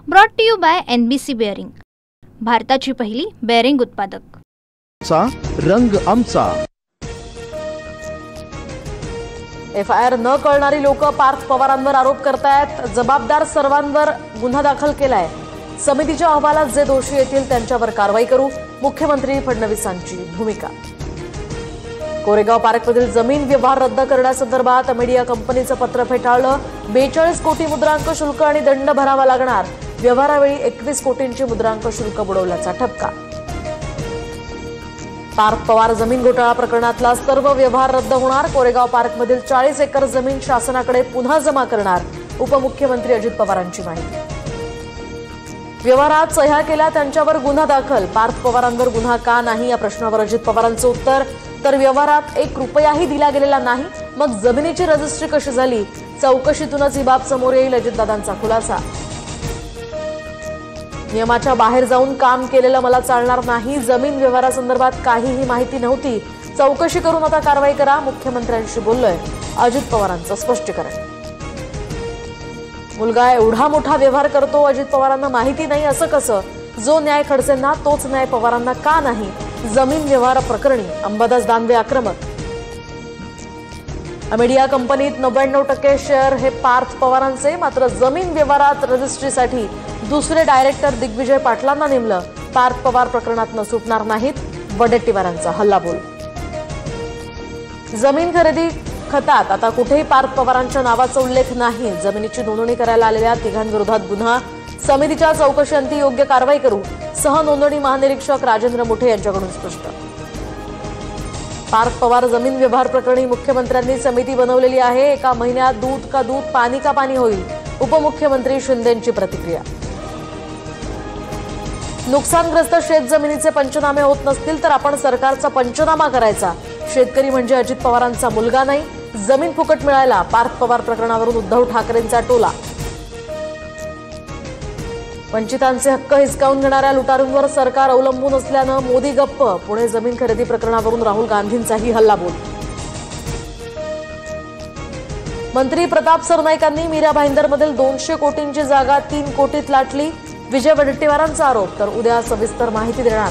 Brought to you by NBC bearing, भारताची पहिली bearing उत्पादक। रंग आमचा। FIR न कळणारी लोक पार्थ पवारांवर आरोप करतायत। जबाबदार सर्वांवर गुन्हा दाखल केलाय। समितीच्या अहवालात जे दोषी येतील त्यांच्यावर कारवाई करू, मुख्यमंत्री फडणवीसांची भूमिका। कोरेगाव पार्कमधील जमीन व्यवहार रद्द करण्यासंदर्भात मीडिया कंपनीचं पत्र फेटाळलं। 42 कोटी मुद्रांक शुल्क आणि दंड भरावा लागणार। व्यवहारावेळी 21 कोटींची मुद्रांक शुल्क बुडवल्याचा ठपका। पार्थ पवार जमीन घोटाळा प्रकरणातला सर्व व्यवहार रद्द होणार। कोरेगाव पार्कमधील 40 एकर जमीन शासनाकडे पुन्हा जमा करणार, उपमुख्यमंत्री अजित पवारांची माहिती। व्यवहारात सह्या केल्या त्यांच्यावर गुन्हा दाखल। पार्थ पवारांवर गुन्हा का नाही या प्रश्नावर अजित पवारांचं उत्तर, तर व्यवहारात 1 रुपयाही दिला गेलेला नाही, मग जमिनीची रजिस्ट्री कशी झाली? चौकशीतूनच ही बाब समोर येईल, अजितदादांचा खुलासा। नियमाच्या बाहेर जाऊन काम केलेलं मला चालणार नाही। जमीन व्यवहारासंदर्भात काहीही माहिती नव्हती, चौकशी करून आता कारवाई करा, मुख्यमंत्र्यांशी बोललोय, अजित पवारांचं स्पष्टीकरण। मुलगा एवढा मोठा व्यवहार करतो, अजित पवारांना माहिती नाही असं कसं? जो न्याय खडसेंना तोच न्याय पवारांना का नाही? जमीन व्यवहार प्रकरणी अंबादास दानवे आक्रमक। मीडिया कंपनीत 99% शेअर हे पार्थ पवारांचे, मात्र जमीन व्यवहारात रजिस्ट्रीसाठी दुसरे डायरेक्टर दिग्विजय पाटलांना नेमलं। पार्थ पवार प्रकरणात सुटणार नाहीत, वडेट्टीवारांचा हल्लाबोल। जमीन खरेदी खतात आता कुठेही पार्थ पवारांच्या नावाचा उल्लेख नाही। जमिनीची नोंदणी करायला आलेल्या तिघांविरोधात गुन्हा, समितीच्या चौकशीअंती योग्य कारवाई करू, सहनोंदणी महानिरीक्षक राजेंद्र मुठे यांच्याकडून स्पष्ट। पार्थ पवार जमीन व्यवहार प्रकरणी मुख्यमंत्र्यांनी समिती बनवलेली आहे। 1 महिन्यात दूध का दूध, पाणी का पाणी होईल, उपमुख्यमंत्री शिंदेंची प्रतिक्रिया। नुकसानग्रस्त शेतजमिनीचे पंचनामे होत नसतील तर आपण सरकारचा पंचनामा करायचा। शेतकरी म्हणजे अजित पवारांचा मुलगा नाही। जमीन फुकट मिळायला पार्थ पवार प्रकरणावरून उद्धव ठाकरेंचा टोला। वंचितांचे हक्क हिसकावून घेणाऱ्या लुटारूंवर सरकार अवलंबून असल्यानं मोदी गप्प। पुणे जमीन खरेदी प्रकरणावरून राहुल गांधींचाही हल्लाबोल। मंत्री प्रताप सरनाईकांनी मीरा भाईंदरमधील 200 कोटींची जागा 3 कोटीत लाटली, विजय वडेट्टीवारांचा आरोप, तर उद्या सविस्तर माहिती देणार।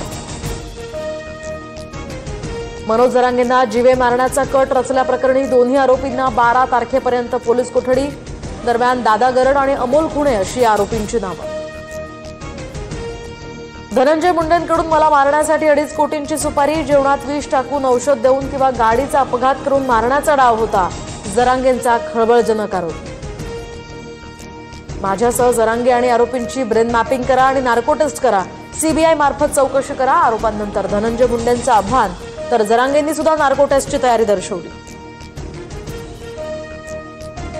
मनोज जरांगेंना जीवे मारण्याचा कट रचल्याप्रकरणी दोन्ही आरोपींना 12 तारखेपर्यंत पोलीस कोठडी। दरम्यान दादा गरड आणि अमोल खुणे अशी आरोपींची नावं। धनंजय मुंडेंकडून मला मारण्यासाठी 2.5 कोटींची सुपारी, जेवणात विष टाकून औषध देऊन किंवा गाडीचा अपघात करून मारण्याचा डाव होता, जरांगेंचा खळबळजनक आरोप। माझ्यासह जरांगे आणि आरोपींची ब्रेन मॅपिंग करा आणि नार्को टेस्ट करा, CBI मार्फत चौकशी करा। आरोपांनंतर धनंजय मुंडेंचं आव्हान, तर जरांगेंनी सुद्धा नार्को टेस्टची तयारी दर्शवली।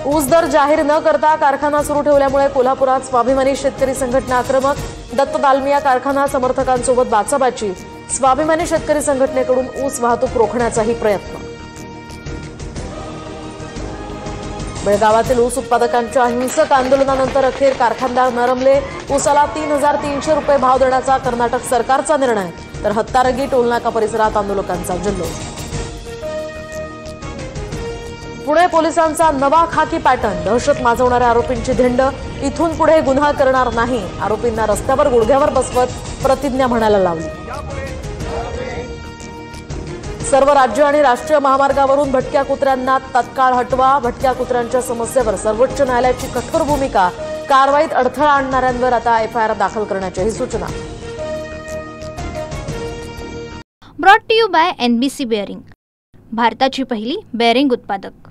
ऊस दर जाहीर न करता कारखाना सुरू ठेवल्यामुळे कोल्हापुरात स्वाभिमानी शेतकरी संघटना आक्रमक। दत्त दालमिया कारखाना समर्थकांसोबत बाचाबाची। स्वाभिमानी शेतकरी संघटनेकडून ऊस वाहतूक रोखण्याचाही प्रयत्न। बेळगावातील ऊस उत्पादकांच्या हिंसक आंदोलनानंतर अखेर कारखानदार नरमले। ऊसाला 3,300 रुपये भाव देण्याचा कर्नाटक सरकारचा निर्णय, तर हत्तारगी टोलनाका परिसरात आंदोलकांचा जल्लोष। पुणे पोलिसांचा नवा खाकी पॅटर्न, दहशत माजवणाऱ्या आरोपींची धिंड। इथून पुढे गुन्हा करणार नाही, आरोपींना रस्त्यावर गुडघ्यावर बसवत प्रतिज्ञा म्हणायला लावली। सर्व राज्य आणि राष्ट्रीय महामार्गावरून भटक्या कुत्र्यांना तत्काळ हटवा। भटक्या कुत्र्यांच्या समस्येवर सर्वोच्च न्यायालयाची कठोर भूमिका। कारवाईत अडथळा आणणाऱ्यांवर आता FIR दाखल करण्याची सूचना। Brought to you by NBC bearing, भारताची पहिली बेअरिंग उत्पादक।